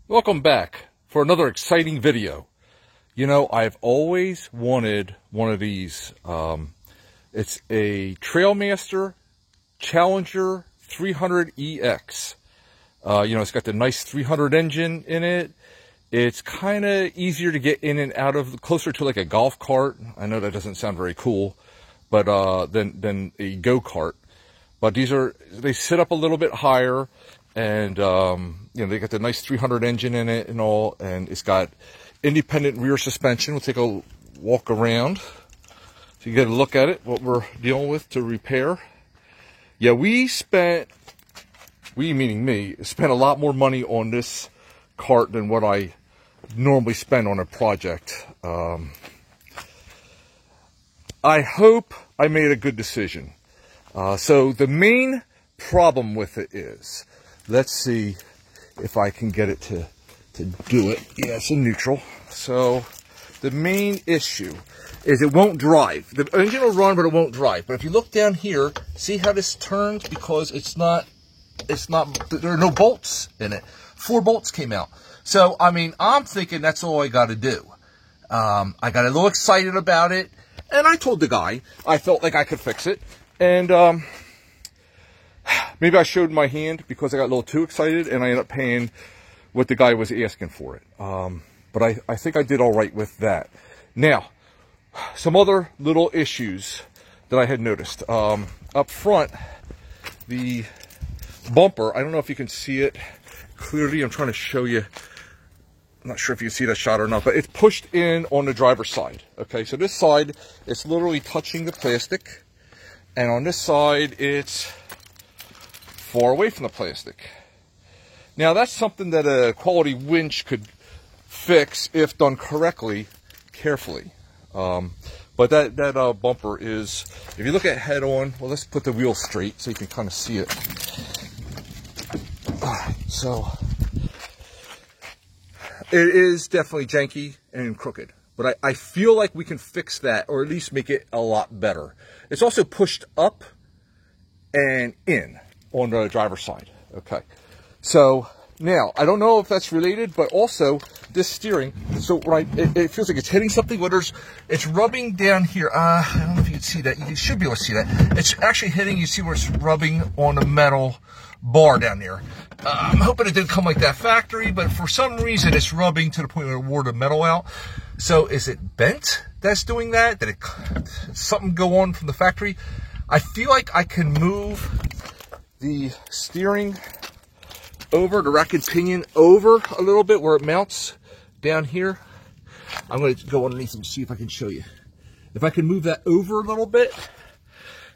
Welcome back for another exciting video. You know, I've always wanted one of these. It's a Trailmaster Challenger 300EX. It's got the nice 300 engine in it. It's kind of easier to get in and out of, closer to like a golf cart. I know that doesn't sound very cool, but than a go-kart. But they sit up a little bit higher. And, they got the nice 300 engine in it and all, and it's got independent rear suspension. We'll take a walk around so you get a look at it, what we're dealing with to repair. Yeah, we meaning me, spent a lot more money on this cart than what I normally spend on a project. I hope I made a good decision. So the main problem with it is, let's see if I can get it to do it. Yeah, it's in neutral. So the main issue is it won't drive. The engine will run, but it won't drive. But if you look down here, see how this turns? Because there are no bolts in it. 4 bolts came out. So, I'm thinking that's all I got to do. I got a little excited about it, and I told the guy I felt like I could fix it. And, maybe I showed my hand because I got a little too excited and I ended up paying what the guy was asking for it. But I think I did all right with that. Now, some other little issues that I had noticed. Up front, the bumper, I don't know if you can see it clearly. I'm trying to show you. I'm not sure if you see that shot or not, but it's pushed in on the driver's side. Okay, so this side, it's literally touching the plastic. And on this side, it's far away from the plastic. Now that's something that a quality winch could fix if done correctly, carefully. But that bumper is, if you look at head on, well, let's put the wheel straight so you can kind of see it. So it is definitely janky and crooked, but I feel like we can fix that, or at least make it a lot better. It's also pushed up and in on the driver's side. Okay, so now I don't know if that's related, but also this steering, so it feels like it's hitting something. It's rubbing down here. I don't know if you can see that. You should be able to see that. It's actually hitting. You see where it's rubbing on the metal bar down there. I'm hoping it didn't come like that factory, but for some reason it's rubbing to the point where it wore the metal out. So is it bent that's doing that? Did something go on from the factory? I feel like I can move the steering over, the rack and pinion over a little bit where it mounts down here. I'm going to go underneath and see if I can show you. If I can move that over a little bit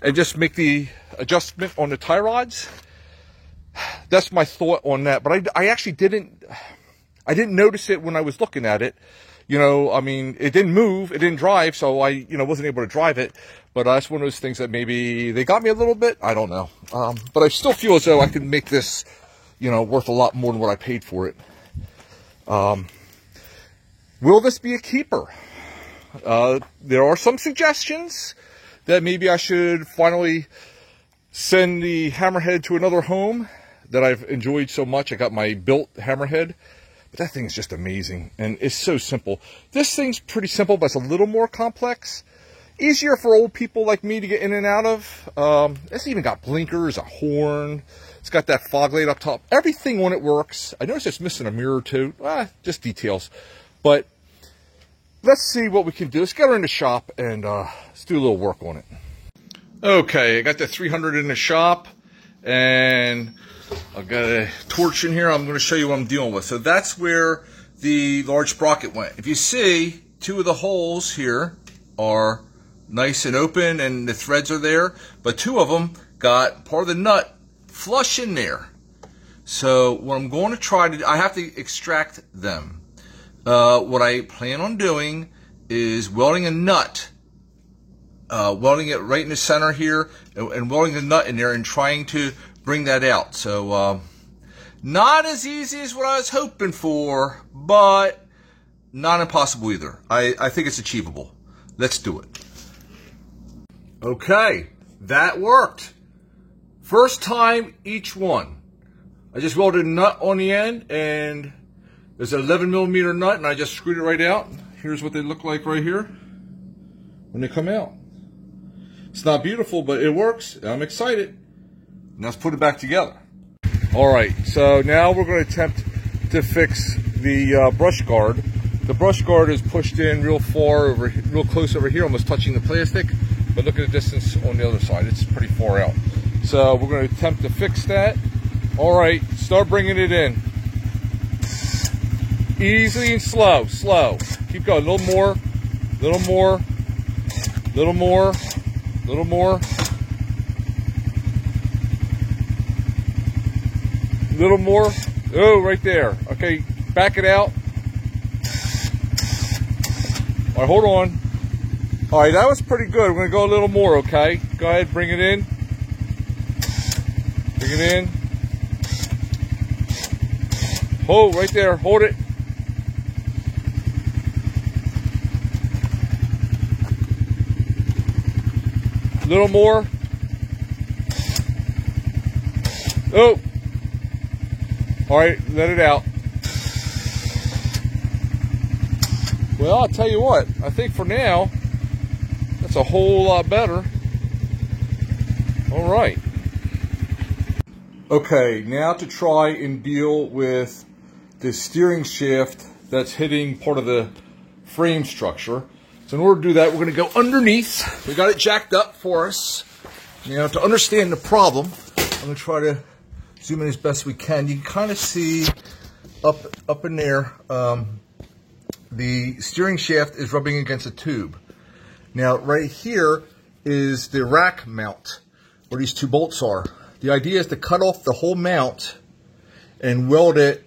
and just make the adjustment on the tie rods, that's my thought on that. But I actually didn't notice it when I was looking at it. It didn't move, it didn't drive, so I, wasn't able to drive it. But that's one of those things that maybe they got me a little bit. I don't know. But I still feel as though I can make this, worth a lot more than what I paid for it. Will this be a keeper? There are some suggestions that maybe I should finally send the Hammerhead to another home that I've enjoyed so much. I got my built Hammerhead. But that thing's just amazing, and it's so simple. This thing's pretty simple, but it's a little more complex. Easier for old people like me to get in and out of. It's even got blinkers, a horn. It's got that fog light up top. Everything on it works. I noticed it's missing a mirror too. Just details. But let's see what we can do. Let's get her in the shop and let's do a little work on it. Okay, I got the 300 in the shop, and I've got a torch in here. I'm going to show you what I'm dealing with. So that's where the large sprocket went. If you see, 2 of the holes here are nice and open and the threads are there, but 2 of them got part of the nut flush in there. So what I'm going to try to do, I have to extract them. What I plan on doing is welding a nut, welding it right in the center here, and welding the nut in there and trying to bring that out. So not as easy as what I was hoping for, but not impossible either. I think it's achievable. Let's do it. Okay, that worked. First time each one. I just welded a nut on the end and There's an 11mm nut, and I just screwed it right out. Here's what they look like right here when they come out. It's not beautiful, but it works. I'm excited. And let's put it back together. All right, so now we're going to attempt to fix the brush guard. The brush guard is pushed in real far over, real close over here, almost touching the plastic. But look at the distance on the other side; it's pretty far out. So we're going to attempt to fix that. All right, start bringing it in. Easy and slow, slow. Keep going. A little more, little more, little more, little more. Little more. Oh, right there. Okay, back it out. All right, hold on. All right, that was pretty good. We're going to go a little more, okay? Go ahead, bring it in. Bring it in. Hold right there. Hold it. A little more. Oh. All right, let it out. Well, I'll tell you what. I think for now, that's a whole lot better. All right. Okay, now to try and deal with the steering shaft that's hitting part of the frame structure. So in order to do that, we're going to go underneath. We got it jacked up for us. Now, to understand the problem, I'm going to try to zoom in as best we can. You can kind of see up in there, the steering shaft is rubbing against a tube. Now, right here is the rack mount, where these two bolts are. The idea is to cut off the whole mount and weld it,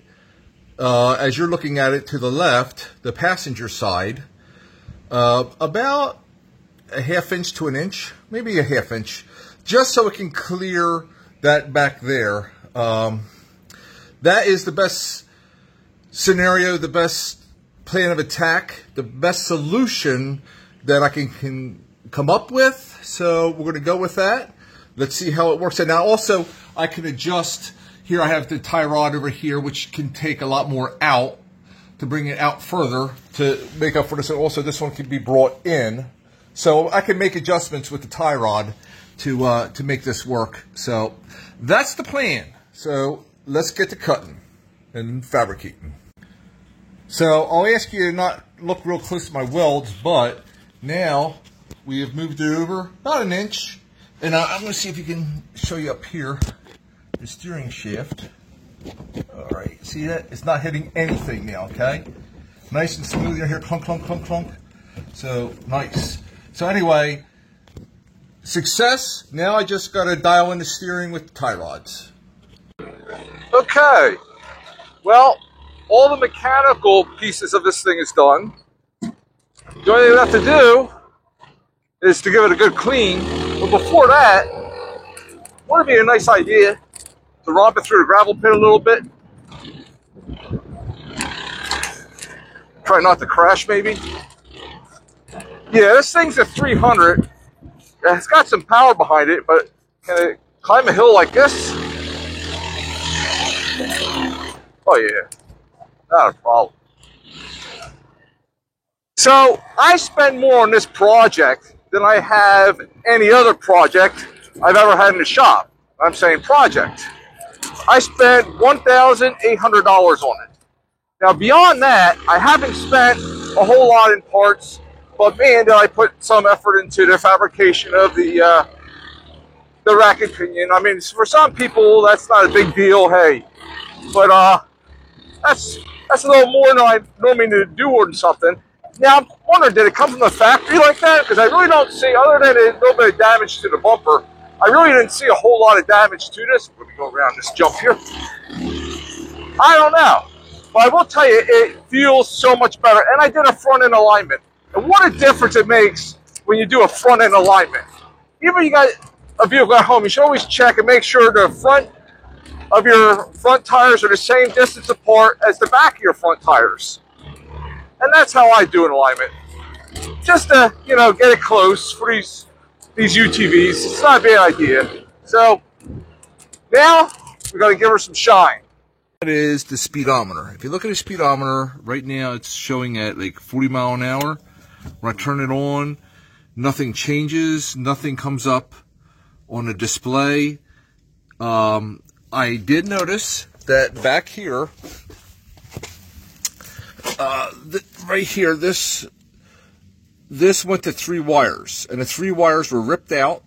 as you're looking at it to the left, the passenger side, about a 1/2 inch to 1 inch, maybe a 1/2 inch, just so it can clear that back there. That is the best scenario, the best plan of attack, the best solution that I can come up with. So we're going to go with that. Let's see how it works. And now also I can adjust. Here I have the tie rod over here, which can take a lot more out to bring it out further to make up for this. And also this one can be brought in. So I can make adjustments with the tie rod to make this work. So that's the plan. So let's get to cutting and fabricating. So I'll ask you to not look real close to my welds, but now we have moved it over about 1 inch. And I'm going to see if you can show you up here the steering shaft. All right, see that? It's not hitting anything now, okay? Nice and smooth. You hear clunk, clunk, clunk, clunk. So nice. So anyway, success. Now I just got to dial in the steering with the tie rods. Okay. Well, all the mechanical pieces of this thing is done. The only thing left to do is to give it a good clean. But before that, wouldn't it be a nice idea to romp it through the gravel pit a little bit? Try not to crash, maybe. Yeah, this thing's a 300. It's got some power behind it, but can it climb a hill like this? Oh yeah, not a problem. So I spend more on this project than I have any other project I've ever had in the shop. I'm saying project. I spent $1,800 on it. Now beyond that, I haven't spent a whole lot in parts, but man, did I put some effort into the fabrication of the rack and pinion. I mean, for some people, that's not a big deal, hey. But that's a little more than I normally need to do on something. Now, I'm wondering, did it come from the factory like that? Because I really don't see, other than a little bit of damage to the bumper, I really didn't see a whole lot of damage to this. Let me go around this jump here. I don't know. But I will tell you, it feels so much better. And I did a front end alignment. And what a difference it makes when you do a front end alignment. Even if you got a vehicle at home, you should always check and make sure the front of your front tires are the same distance apart as the back of your front tires. And that's how I do an alignment. Just to, you know, get it close for these UTVs. It's not a bad idea. So now we got to give her some shine. That is the speedometer. If you look at the speedometer, right now it's showing at like 40 mile an hour. When I turn it on, nothing changes, nothing comes up on the display. I did notice that back here, right here, this went to 3 wires, and the 3 wires were ripped out.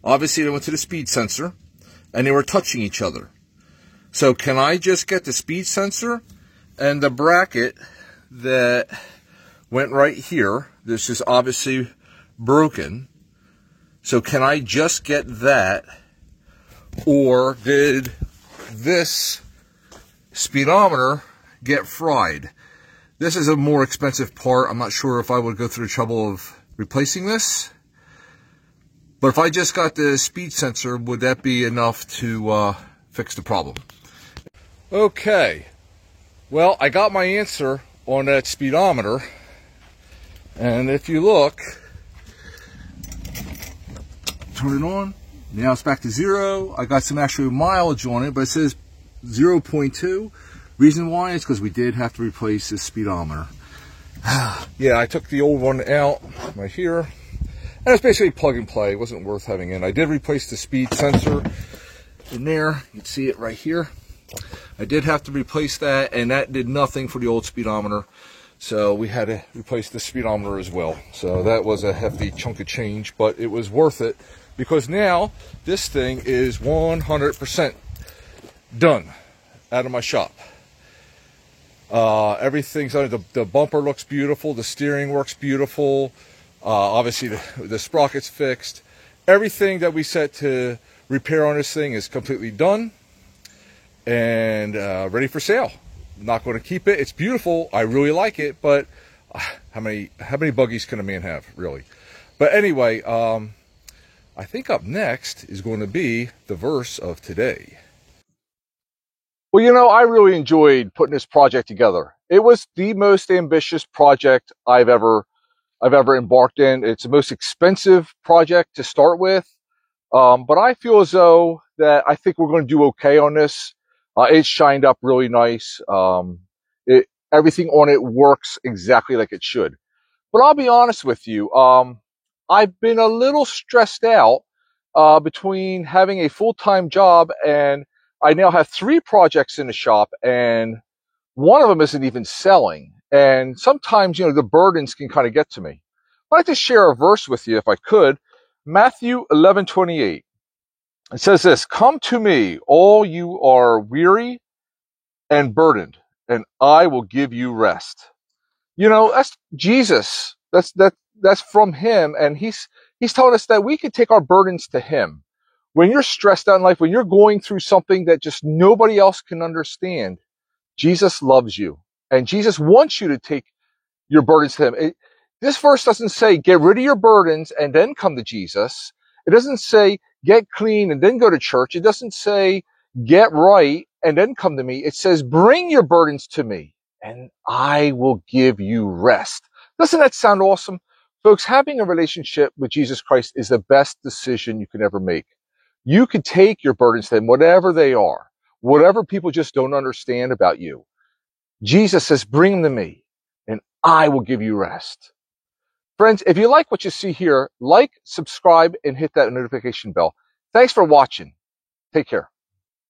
Obviously, they went to the speed sensor, and they were touching each other. So can I just get the speed sensor and the bracket that went right here? This is obviously broken. So can I just get that? Or did this speedometer get fried? This is a more expensive part. I'm not sure if I would go through the trouble of replacing this. But if I just got the speed sensor, would that be enough to fix the problem? Okay, well, I got my answer on that speedometer, and if you look, turn it on, now it's back to 0. I got some extra mileage on it, but it says 0.2. Reason why is because we did have to replace this speedometer. Yeah, I took the old one out right here, and it's basically plug and play. It wasn't worth having in. I did replace the speed sensor in there. You can see it right here. I did have to replace that, and that did nothing for the old speedometer, so we had to replace the speedometer as well. So that was a hefty chunk of change, but it was worth it because now this thing is 100% done out of my shop. Everything's on. The bumper looks beautiful, the steering works beautiful, obviously the sprocket's fixed. Everything that we set to repair on this thing is completely done and ready for sale. Not going to keep it. It's beautiful. I really like it, but how many buggies can a man have, really? But anyway, I think up next is going to be the verse of today. Well, you know, I really enjoyed putting this project together. It was the most ambitious project I've ever embarked in. It's the most expensive project to start with, but I feel as though that I think we're going to do okay on this. It's shined up really nice. Everything on it works exactly like it should. But I'll be honest with you, I've been a little stressed out between having a full-time job, and I now have 3 projects in the shop, and one of them isn't even selling. And sometimes, you know, the burdens can kind of get to me. I'd like to share a verse with you if I could. Matthew 11:28. It says this, "Come to me, all you are weary and burdened, and I will give you rest." You know, that's Jesus. That's from him, and he's telling us that we can take our burdens to him. When you're stressed out in life, when you're going through something that just nobody else can understand, Jesus loves you, and Jesus wants you to take your burdens to him. This verse doesn't say get rid of your burdens and then come to Jesus. It doesn't say get clean and then go to church. It doesn't say get right and then come to me. It says bring your burdens to me and I will give you rest. Doesn't that sound awesome? Folks, having a relationship with Jesus Christ is the best decision you can ever make. You can take your burdens to him, whatever they are, whatever people just don't understand about you. Jesus says, bring them to me and I will give you rest. Friends, if you like what you see here, like, subscribe, and hit that notification bell. Thanks for watching. Take care.